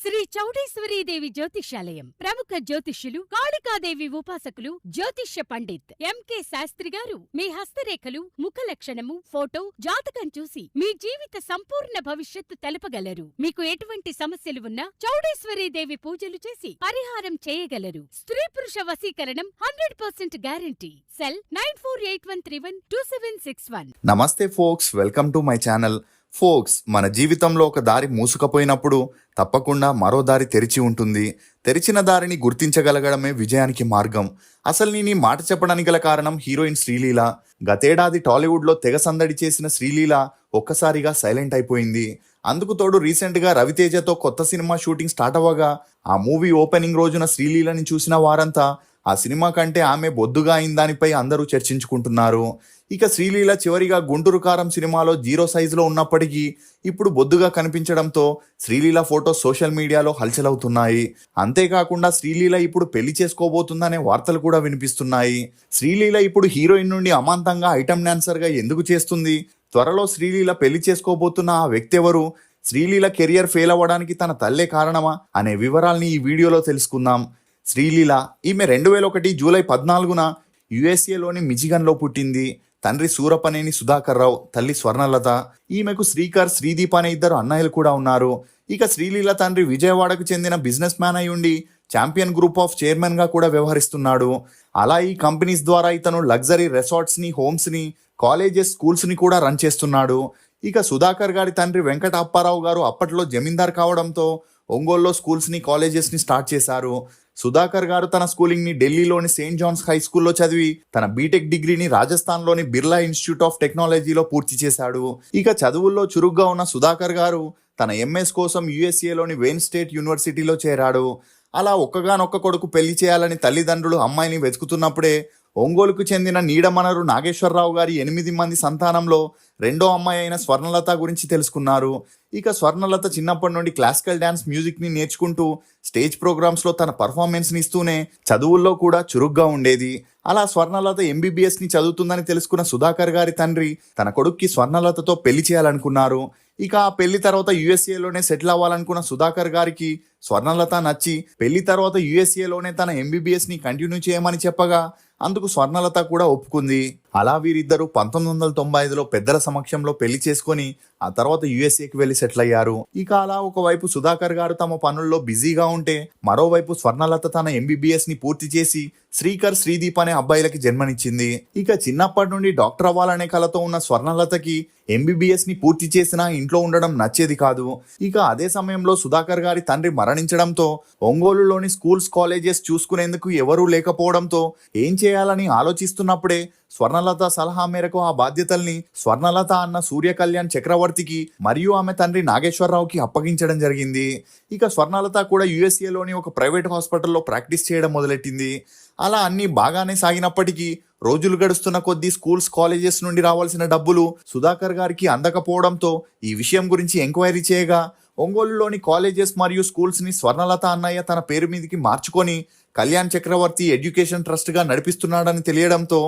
శ్రీ చౌడేశ్వరీదేవి జ్యోతిష్యాలయం ప్రముఖ జ్యోతిష్యులు కాళికాదేవి ఉపాసకులు జ్యోతిష్య పండిత్ ఎంకే శాస్త్రి గారు మీ హస్తరేఖలు ముఖ లక్షణము ఫోటో జాతకం చూసి మీ జీవిత సంపూర్ణ భవిష్యత్తు తెలపగలరు. మీకు ఎటువంటి సమస్యలు ఉన్నా చౌడేశ్వరీదేవి పూజలు చేసి పరిహారం చేయగలరు. స్త్రీ పురుష వశీకరణం 100% గ్యారంటీ. సెల్ 9481312761. నమస్తే folks, welcome to my channel. Folks, మన జీవితంలో ఒక దారి మూసుకుపోయినప్పుడు తప్పకుండా మరో దారి తెరిచి ఉంటుంది. తెరిచిన దారిని గుర్తించగలగడమే విజయానికి మార్గం. అసలు నేను ఈ మాట చెప్పడానికి గల కారణం హీరోయిన్ శ్రీలీల. గతేడాది టాలీవుడ్లో తెగ సందడి చేసిన శ్రీలీల ఒక్కసారిగా సైలెంట్ అయిపోయింది. అందుకు తోడు రీసెంట్గా రవితేజతో కొత్త సినిమా షూటింగ్ స్టార్ట్ అవ్వగా ఆ మూవీ ఓపెనింగ్ రోజున శ్రీలీలని చూసిన వారంతా ఆ సినిమా కంటే ఆమె బొద్దుగా అయిన దానిపై అందరూ చర్చించుకుంటున్నారు. ఇక శ్రీలీల చివరిగా గుంటూరు కారం సినిమాలో 0 సైజులో ఉన్నప్పటికీ ఇప్పుడు బొద్దుగా కనిపించడంతో శ్రీలీల ఫోటో సోషల్ మీడియాలో హల్చలవుతున్నాయి. అంతేకాకుండా శ్రీలీల ఇప్పుడు పెళ్లి చేసుకోబోతుందనే వార్తలు కూడా వినిపిస్తున్నాయి. శ్రీలీల ఇప్పుడు హీరోయిన్ నుండి అమాంతంగా ఐటమ్ డాన్సర్గా ఎందుకు చేస్తుంది? త్వరలో శ్రీలీల పెళ్లి చేసుకోబోతున్న ఆ వ్యక్తి ఎవరు? శ్రీలీల కెరియర్ ఫెయిల్ అవ్వడానికి తన తల్లే కారణమా అనే వివరాల్ని ఈ వీడియోలో తెలుసుకుందాం. శ్రీలీల ఈమె 2001 జూలై 14న యుఎస్ఏలోని మిచిగన్లో పుట్టింది. తండ్రి సూరపనేని సుధాకర్ రావు, తల్లి స్వర్ణలత. ఈమెకు శ్రీకర్, శ్రీదీప్ అనే 2 అన్నయ్యలు కూడా ఉన్నారు. ఇక శ్రీలీల తండ్రి విజయవాడకు చెందిన బిజినెస్ మ్యాన్ అయి ఉండి ఛాంపియన్ గ్రూప్ ఆఫ్ చైర్మన్గా కూడా వ్యవహరిస్తున్నాడు. అలా ఈ కంపెనీస్ ద్వారా ఇతను లగ్జరీ రిసార్ట్స్ని, హోమ్స్ని, కాలేజెస్, స్కూల్స్ని కూడా రన్ చేస్తున్నాడు. ఇక సుధాకర్ గారి తండ్రి వెంకట అప్పారావు గారు అప్పట్లో జమీందార్ కావడంతో ఒంగోలులో స్కూల్స్ని, కాలేజెస్ని స్టార్ట్ చేశారు. సుధాకర్ గారు తన స్కూలింగ్ని ఢిల్లీలోని సెయింట్ జాన్స్ హై స్కూల్లో చదివి తన బీటెక్ డిగ్రీని రాజస్థాన్లోని బిర్లా ఇన్స్టిట్యూట్ ఆఫ్ టెక్నాలజీలో పూర్తి చేశాడు. ఇక చదువుల్లో చురుగ్గా ఉన్న సుధాకర్ గారు తన ఎంఎస్ కోసం యుఎస్ఏలోని వెయిన్ స్టేట్ యూనివర్సిటీలో చేరాడు. అలా ఒక్కగానొక్క కొడుకు పెళ్లి చేయాలని తల్లిదండ్రులు అమ్మాయిని వెతుకుతున్నప్పుడే ఒంగోలుకు చెందిన నీడమనరు నాగేశ్వరరావు గారి 8 మంది సంతానంలో రెండో అమ్మాయి అయిన స్వర్ణలత గురించి తెలుసుకున్నారు. ఇక స్వర్ణలత చిన్నప్పటి నుండి క్లాసికల్ డ్యాన్స్, మ్యూజిక్ని నేర్చుకుంటూ స్టేజ్ ప్రోగ్రామ్స్లో తన పర్ఫార్మెన్స్ని ఇస్తూనే చదువుల్లో కూడా చురుగ్గా ఉండేది. అలా స్వర్ణలత ఎంబీబీఎస్ని చదువుతుందని తెలుసుకున్న సుధాకర్ గారి తండ్రి తన కొడుక్కి స్వర్ణలతతో పెళ్లి చేయాలనుకున్నారు. ఇక ఆ పెళ్లి తర్వాత యుఎస్ఏలోనే సెటిల్ అవ్వాలనుకున్న సుధాకర్ గారికి స్వర్ణలత నచ్చి పెళ్లి తర్వాత యుఎస్ఏలోనే తన ఎంబీబీఎస్ని కంటిన్యూ చేయమని చెప్పగా అందుకు స్వర్ణలత కూడా ఒప్పుకుంది. అలా వీరిద్దరూ 1995లో పెద్దల సమక్షంలో పెళ్లి చేసుకొని ఆ తర్వాత యుఎస్ఏకి వెళ్లి సెటిల్ అయ్యారు. ఇక అలా ఒకవైపు సుధాకర్ గారు తమ పనుల్లో బిజీగా ఉంటే మరోవైపు స్వర్ణలత తన ఎంబీబీఎస్ ని పూర్తి చేసి శ్రీకర్, శ్రీదీప్ అనే అబ్బాయిలకి జన్మనిచ్చింది. ఇక చిన్నప్పటి నుండి డాక్టర్ అవ్వాలనే కలతో ఉన్న స్వర్ణలతకి ఎంబీబీఎస్ ని పూర్తి చేసినా ఇంట్లో ఉండడం నచ్చేది కాదు. ఇక అదే సమయంలో సుధాకర్ గారి తండ్రి మరణించడంతో ఒంగోలులోని స్కూల్స్, కాలేజెస్ చూసుకునేందుకు ఎవరూ లేకపోవడంతో ఏం చేయాలని ఆలోచిస్తున్నప్పుడే స్వర్ణలత సలహా మేరకు ఆ బాధ్యతల్ని స్వర్ణలత అన్న సూర్య కళ్యాణ్ చక్రవర్తికి మరియు ఆమె తండ్రి నాగేశ్వరరావుకి అప్పగించడం జరిగింది. ఇక స్వర్ణలత కూడా యుఎస్ఏలోని ఒక ప్రైవేట్ హాస్పిటల్లో ప్రాక్టీస్ చేయడం మొదలెట్టింది. అలా అన్నీ బాగానే సాగినప్పటికీ రోజులు గడుస్తున్న కొద్దీ స్కూల్స్, కాలేజెస్ నుండి రావాల్సిన డబ్బులు సుధాకర్ గారికి అందకపోవడంతో ఈ విషయం గురించి ఎంక్వైరీ చేయగా ఒంగోలులోని కాలేజెస్ మరియు స్కూల్స్ని స్వర్ణలత అన్నయ్య తన పేరు మీదకి మార్చుకొని కళ్యాణ్ చక్రవర్తి ఎడ్యుకేషన్ ట్రస్ట్గా నడిపిస్తున్నాడని తెలియడంతో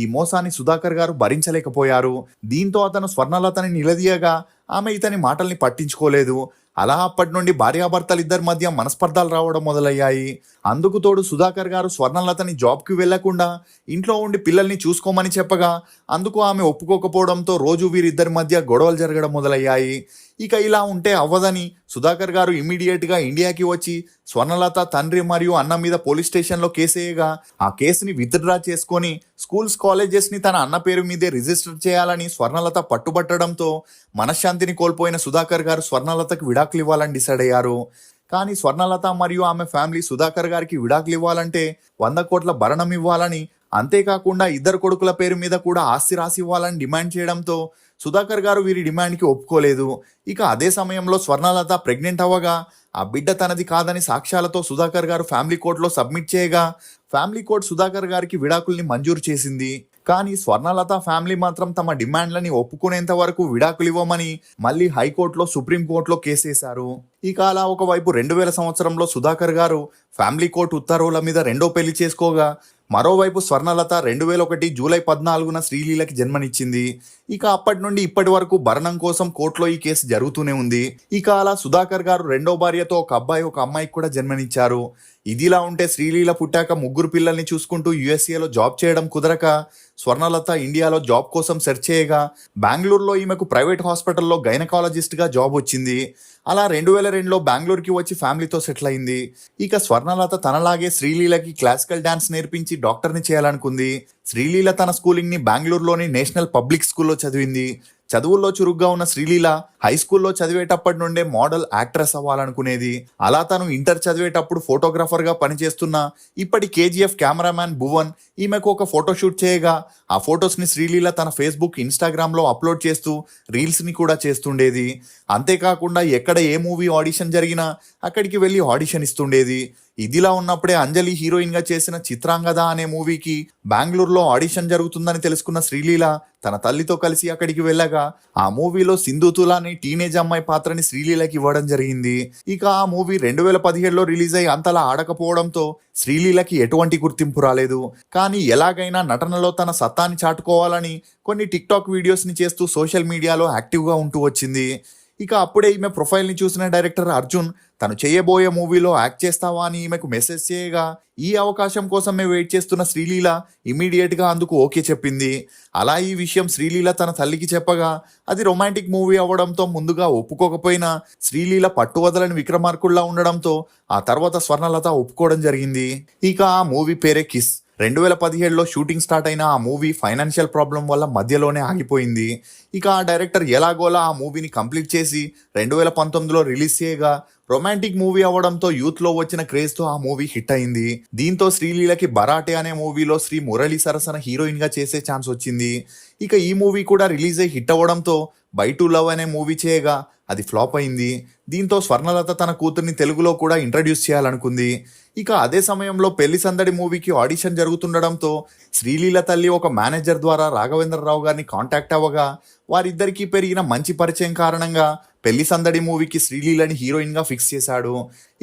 ఈ మోసాన్ని సుధాకర్ గారు భరించలేకపోయారు. దీంతో అతను స్వర్ణలతని నిలదీయగా ఆమె ఇతని మాటల్ని పట్టించుకోలేదు. అలా అప్పటి నుండి భార్యాభర్తలిద్దరి మధ్య మనస్పర్ధాలు రావడం మొదలయ్యాయి. అందుకు తోడు సుధాకర్ గారు స్వర్ణలతని జాబ్కి వెళ్లకుండా ఇంట్లో ఉండి పిల్లల్ని చూసుకోమని చెప్పగా అందుకు ఆమె ఒప్పుకోకపోవడంతో రోజు వీరిద్దరి మధ్య గొడవలు జరగడం మొదలయ్యాయి. ఇక ఇలా ఉంటే అవ్వదని సుధాకర్ గారు ఇమీడియట్గా ఇండియాకి వచ్చి స్వర్ణలత తండ్రి మరియు అన్న మీద పోలీస్ స్టేషన్లో కేసేయగా ఆ కేసుని విత్డ్రా చేసుకొని స్కూల్స్, కాలేజెస్ని తన అన్న పేరు మీదే రిజిస్టర్ చేయాలని స్వర్ణలత పట్టుబట్టడంతో మనశ్శాంతిని కోల్పోయిన సుధాకర్ గారు స్వర్ణలతకు విడాకులు ఇవ్వాలని డిసైడ్ అయ్యారు. కానీ స్వర్ణలత మరియు ఆమె ఫ్యామిలీ సుధాకర్ గారికి విడాకులు ఇవ్వాలంటే 100 కోట్ల భరణం ఇవ్వాలని, అంతేకాకుండా 2 కొడుకుల పేరు మీద కూడా ఆస్తి రాసి ఇవ్వాలని డిమాండ్ చేయడంతో సుధాకర్ గారు వీరి డిమాండ్కి ఒప్పుకోలేదు. ఇక అదే సమయంలో స్వర్ణలత ప్రెగ్నెంట్ అవ్వగా ఆ బిడ్డ తనది కాదని సాక్ష్యాలతో సుధాకర్ గారు ఫ్యామిలీ కోర్టులో సబ్మిట్ చేయగా ఫ్యామిలీ కోర్టు సుధాకర్ గారికి విడాకుల్ని మంజూరు చేసింది. కానీ స్వర్ణలత ఫ్యామిలీ మాత్రం తమ డిమాండ్లని ఒప్పుకునేంత వరకు విడాకులు ఇవ్వమని మళ్ళీ హైకోర్టులో, సుప్రీంకోర్టులో కేసేశారు. ఇక అలా ఒకవైపు 2000 సంవత్సరంలో సుధాకర్ గారు ఫ్యామిలీ కోర్టు ఉత్తర్వుల మీద రెండో పెళ్లి చేసుకోగా మరోవైపు స్వర్ణలత 2001 జూలై 14న శ్రీలీలకి జన్మనిచ్చింది. ఇక అప్పటి నుండి ఇప్పటి వరకు భరణం కోసం కోర్టులో ఈ కేసు జరుగుతూనే ఉంది. ఇక అలా సుధాకర్ గారు రెండో భార్యతో ఒక అబ్బాయి ఒక అమ్మాయికి కూడా జన్మనిచ్చారు. ఇదిలా ఉంటే శ్రీలీల పుట్టాక 3 పిల్లల్ని చూసుకుంటూ యుఎస్ఏలో జాబ్ చేయడం కుదరక స్వర్ణలత ఇండియాలో జాబ్ కోసం సెర్చ్ చేయగా బెంగళూరులో ఈమెకు ప్రైవేట్ హాస్పిటల్లో గైనకాలజిస్ట్గా జాబ్ వచ్చింది. అలా 2002లో బెంగళూరుకి వచ్చి ఫ్యామిలీతో సెటిల్ అయింది. ఇక స్వర్ణలత తనలాగే శ్రీలీలకి క్లాసికల్ డాన్స్ నేర్పించి డాక్టర్ని చేయాలనుకుంది. శ్రీలీల తన స్కూలింగ్ని బెంగళూరులోని నేషనల్ పబ్లిక్ స్కూల్లో చదివింది. చదువుల్లో చురుగ్గా ఉన్న శ్రీలీల హై స్కూల్లో చదివేటప్పటి నుండే మోడల్ యాక్ట్రెస్ అవ్వాలనుకునేది. అలా తను ఇంటర్ చదివేటప్పుడు ఫోటోగ్రాఫర్గా పనిచేస్తున్న ఇప్పటి కేజీఎఫ్ కెమెరామ్యాన్ భువన్ ఈమెకు ఒక ఫోటోషూట్ చేయగా ఆ ఫొటోస్ని శ్రీలీల తన ఫేస్బుక్ ఇన్స్టాగ్రామ్లో అప్లోడ్ చేస్తూ రీల్స్ని కూడా చేస్తుండేది. అంతేకాకుండా ఎక్కడ ఏ మూవీ ఆడిషన్ జరిగినా అక్కడికి వెళ్ళి ఆడిషన్ ఇస్తుండేది. ఇదిలా ఉన్నప్పుడే అంజలి హీరోయిన్గా చేసిన చిత్రాంగద అనే మూవీకి బెంగళూరులో ఆడిషన్ జరుగుతుందని తెలుసుకున్న శ్రీలీల తన తల్లితో కలిసి అక్కడికి వెళ్ళగా ఆ మూవీలో సింధుతులా అనే టీనేజ్ అమ్మాయి పాత్రని శ్రీలీలకి ఇవ్వడం జరిగింది. ఇక ఆ మూవీ 2017లో రిలీజ్ అయి అంతలా ఆడకపోవడంతో శ్రీలీలకి ఎటువంటి గుర్తింపు రాలేదు. కానీ ఎలాగైనా నటనలో తన సత్తాని చాటుకోవాలని కొన్ని టిక్టాక్ వీడియోస్ని చేస్తూ సోషల్ మీడియాలో యాక్టివ్గా ఉంటూ వచ్చింది. ఇక అప్పుడే ఈమె ప్రొఫైల్ని చూసిన డైరెక్టర్ అర్జున్ తను చేయబోయే మూవీలో యాక్ట్ చేస్తావా అని ఈమెకు మెసేజ్ చేయగా ఈ అవకాశం కోసమే వెయిట్ చేస్తున్న శ్రీలీల ఇమీడియట్గా అందుకు ఓకే చెప్పింది. అలా ఈ విషయం శ్రీలీల తన తల్లికి చెప్పగా అది రొమాంటిక్ మూవీ అవ్వడంతో ముందుగా ఒప్పుకోకపోయినా శ్రీలీల పట్టువదలని విక్రమార్కుల్లా ఉండడంతో ఆ తర్వాత స్వర్ణలత ఒప్పుకోవడం జరిగింది. ఇక ఆ మూవీ పేరే కిస్. 2017లో షూటింగ్ స్టార్ట్ అయిన ఆ మూవీ ఫైనాన్షియల్ ప్రాబ్లం వల్ల మధ్యలోనే ఆగిపోయింది. ఇక ఆ డైరెక్టర్ ఎలాగోలా ఆ మూవీని కంప్లీట్ చేసి 2019లో రిలీజ్ చేయగా రొమాంటిక్ మూవీ అవ్వడంతో యూత్లో వచ్చిన క్రేజ్తో ఆ మూవీ హిట్ అయింది. దీంతో శ్రీలీలకి బరాటే అనే మూవీలో శ్రీ మురళీ సరసన హీరోయిన్గా చేసే ఛాన్స్ వచ్చింది. ఇక ఈ మూవీ కూడా రిలీజ్ అయ్యి హిట్ అవ్వడంతో బై టు లవ్ అనే మూవీ చేయగా అది ఫ్లాప్ అయింది. దీంతో స్వర్ణలత తన కూతుర్ని తెలుగులో కూడా ఇంట్రడ్యూస్ చేయాలనుకుంది. ఇక అదే సమయంలో పెళ్లి సందడి మూవీకి ఆడిషన్ జరుగుతుండడంతో శ్రీలీల తల్లి ఒక మేనేజర్ ద్వారా రాఘవేంద్రరావు గారిని కాంటాక్ట్ అవ్వగా వారిద్దరికీ పెరిగిన మంచి పరిచయం కారణంగా పెళ్లి సందడి మూవీకి శ్రీలీలని హీరోయిన్గా ఫిక్స్ చేశాడు.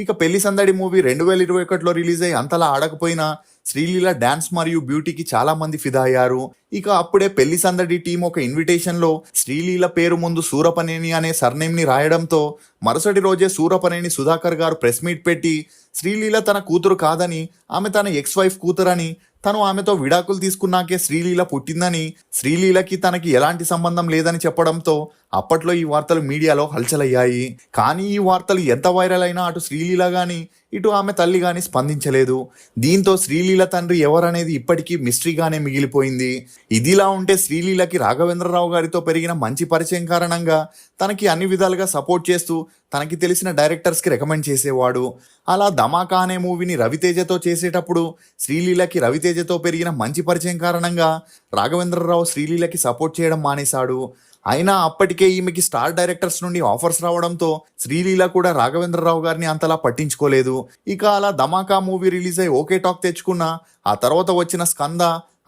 ఇక పెళ్లి సందడి మూవీ 2021లో రిలీజ్ అయ్యి అంతలా ఆడకపోయినా శ్రీలీల డాన్స్ మరియు బ్యూటీకి చాలా మంది ఫిదా అయ్యారు. ఇక అప్పుడే పెళ్లి సందడి టీం ఒక ఇన్విటేషన్లో శ్రీలీల పేరు ముందు సూరపనేని అనే సర్నేమ్ని రాయడంతో మరుసటి రోజే సూరపనేని సుధాకర్ గారు ప్రెస్ మీట్ పెట్టి శ్రీలీల తన కూతురు కాదని ఆమె తన ఎక్స్ వైఫ్ కూతురని తను ఆమెతో విడాకులు తీసుకున్నాకే శ్రీలీల పుట్టిందని శ్రీలీలకి తనకి ఎలాంటి సంబంధం లేదని చెప్పడంతో అప్పట్లో ఈ వార్తలు మీడియాలో హల్చలయ్యాయి. కానీ ఈ వార్తలు ఎంత వైరల్ అయినా అటు శ్రీలీల గాని ఇటు ఆమె తల్లి గాని స్పందించలేదు. దీంతో శ్రీలీల తండ్రి ఎవరనేది ఇప్పటికీ మిస్టరీగానే మిగిలిపోయింది. ఇదిలా ఉంటే శ్రీలీలకి రాఘవేంద్రరావు గారితో పెరిగిన మంచి పరిచయం కారణంగా తనకి అన్ని విధాలుగా సపోర్ట్ చేస్తూ తనకి తెలిసిన డైరెక్టర్స్కి రికమెండ్ చేసేవాడు. అలా ధమాకా అనే మూవీని రవితేజతో చేసేటప్పుడు శ్రీలీలకి రవితేజతో పెరిగిన మంచి పరిచయం కారణంగా రాఘవేంద్రరావు శ్రీలీలకి సపోర్ట్ చేయడం మానేశాడు. అయినా అప్పటికే ఈమెకి స్టార్ డైరెక్టర్స్ నుండి ఆఫర్స్ రావడంతో శ్రీలీల కూడా రాఘవేంద్రరావు గారిని అంతలా పట్టించుకోలేదు. ఇక అలా ధమాకా మూవీ రిలీజ్ అయ్యి ఓకే టాక్ తెచ్చుకున్న ఆ తర్వాత వచ్చిన స్కంద,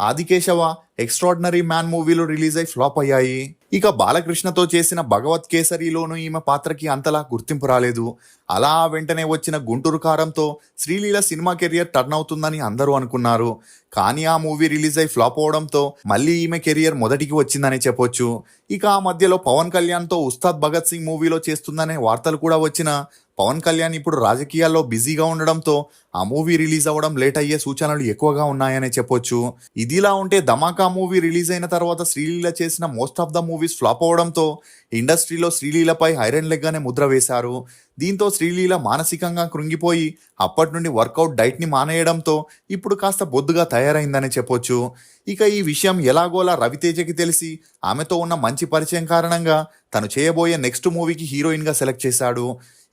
ఆదికేశవ, ఎక్స్ట్రాడినరీ మ్యాన్ మూవీలు రిలీజ్ అయి ఫ్లాప్ అయ్యాయి. ఇక బాలకృష్ణతో చేసిన భగవత్ కేసరిలోనూ ఈమె పాత్రకి అంతలా గుర్తింపు రాలేదు. అలా వెంటనే వచ్చిన గుంటూరు కారంతో శ్రీలీల సినిమా కెరియర్ టర్న్ అవుతుందని అందరూ అనుకున్నారు. కానీ ఆ మూవీ రిలీజ్ అయి ఫ్లాప్ అవడంతో మళ్ళీ ఈమె కెరియర్ మొదటికి వచ్చిందనే చెప్పొచ్చు. ఇక ఆ మధ్యలో పవన్ కళ్యాణ్తో ఉస్తాద్ భగత్ సింగ్ మూవీలో చేస్తుందనే వార్తలు కూడా వచ్చిన పవన్ కళ్యాణ్ ఇప్పుడు రాజకీయాల్లో బిజీగా ఉండడంతో ఆ మూవీ రిలీజ్ అవ్వడం లేట్ అయ్యే సూచనలు ఎక్కువగా ఉన్నాయనే చెప్పొచ్చు. ఇదిలా ఉంటే ధమాకా మూవీ రిలీజ్ అయిన తర్వాత శ్రీలీల చేసిన most of the movies flop అవడంతో ఇండస్ట్రీలో శ్రీలీలపై ఐరన్ లెగ్ అనే ముద్ర వేశారు. దీంతో శ్రీలీల మానసికంగా కృంగిపోయి అప్పటి నుండి వర్కౌట్ డైట్ని మానేయడంతో ఇప్పుడు కాస్త బొద్దుగా తయారైందనే చెప్పొచ్చు. ఇక ఈ విషయం ఎలాగోలా రవితేజకి తెలిసి ఆమెతో ఉన్న మంచి పరిచయం కారణంగా తను చేయబోయే నెక్స్ట్ మూవీకి హీరోయిన్గా సెలెక్ట్ చేశాడు.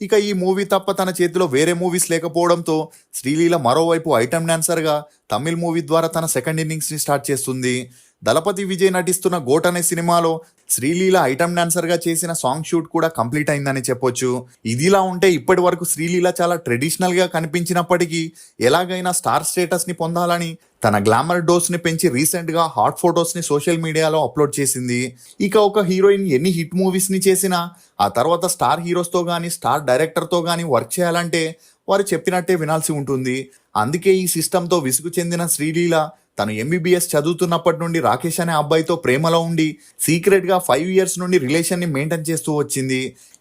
ఇక ఈ మూవీ తప్ప తన చేతిలో వేరే మూవీస్ లేకపోవడంతో శ్రీలీల మరోవైపు ఐటమ్ డాన్సర్గా తమిళ్ మూవీ ద్వారా తన సెకండ్ ఇన్నింగ్స్ని స్టార్ట్ చేస్తుంది. దళపతి విజయ్ నటిస్తున్న గోట్ అనే సినిమాలో శ్రీలీల ఐటమ్ డాన్సర్గా చేసిన సాంగ్ షూట్ కూడా కంప్లీట్ అయిందని చెప్పొచ్చు. ఇదిలా ఉంటే ఇప్పటి వరకు శ్రీలీల చాలా ట్రెడిషనల్గా కనిపించినప్పటికీ ఎలాగైనా స్టార్ స్టేటస్ని పొందాలని తన గ్లామర్ డోస్ని పెంచి రీసెంట్గా హాట్ ఫొటోస్ని సోషల్ మీడియాలో అప్లోడ్ చేసింది. ఇక ఒక హీరోయిన్ ఎన్ని హిట్ మూవీస్ని చేసినా ఆ తర్వాత స్టార్ హీరోస్తో కానీ స్టార్ డైరెక్టర్తో కానీ వర్క్ చేయాలంటే వారు చెప్పినట్టే వినాల్సి ఉంటుంది. అందుకే ఈ సిస్టంతో విసుగు చెందిన శ్రీలీల తను ఎంబీబీఎస్ చదువుతున్నప్పటి నుండి రాకేష్ అనే అబ్బాయితో ప్రేమలో ఉండి సీక్రెట్గా 5 years నుండి రిలేషన్ని మెయింటైన్ చేస్తూ వచ్చింది.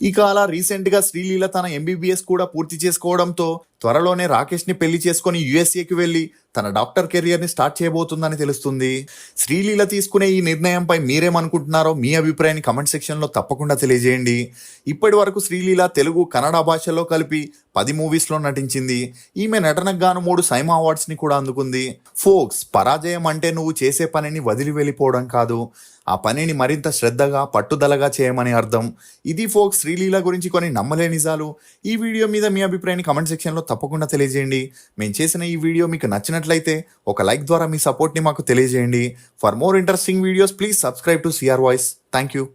ఇక అలా రీసెంట్గా శ్రీలీల తన ఎంబీబీఎస్ కూడా పూర్తి చేసుకోవడంతో త్వరలోనే రాకేష్ని పెళ్లి చేసుకొని యుఎస్ఏకి వెళ్ళి తన డాక్టర్ కెరియర్ని స్టార్ట్ చేయబోతుందని తెలుస్తుంది. శ్రీలీల తీసుకునే ఈ నిర్ణయంపై మీరేమనుకుంటున్నారో మీ అభిప్రాయాన్ని కమెంట్ సెక్షన్లో తప్పకుండా తెలియజేయండి. ఇప్పటి వరకు శ్రీలీల తెలుగు, కన్నడ భాషల్లో కలిపి 10 మూవీస్లో నటించింది. ఈమె నటనకు గాను 3 సైమా అవార్డ్స్ని కూడా అందుకుంది. ఫోక్స్, పరాజయం అంటే నువ్వు చేసే పనిని వదిలి వెళ్ళిపోవడం కాదు, ఆ పనిని మరింత శ్రద్ధగా, పట్టుదలగా చేయమని అర్థం. ఇది ఫోక్స్ శ్రీలీల గురించి కొన్ని నమ్మలే నిజాలు. ఈ వీడియో మీద మీ అభిప్రాయాన్ని కమెంట్ సెక్షన్లో తప్పకుండా తెలియజేయండి. మేము చేసిన ఈ వీడియో మీకు నచ్చినట్లయితే ఒక లైక్ ద్వారా మీ సపోర్ట్ని మాకు తెలియజేయండి. For more interesting videos please subscribe to CR voice. Thank you.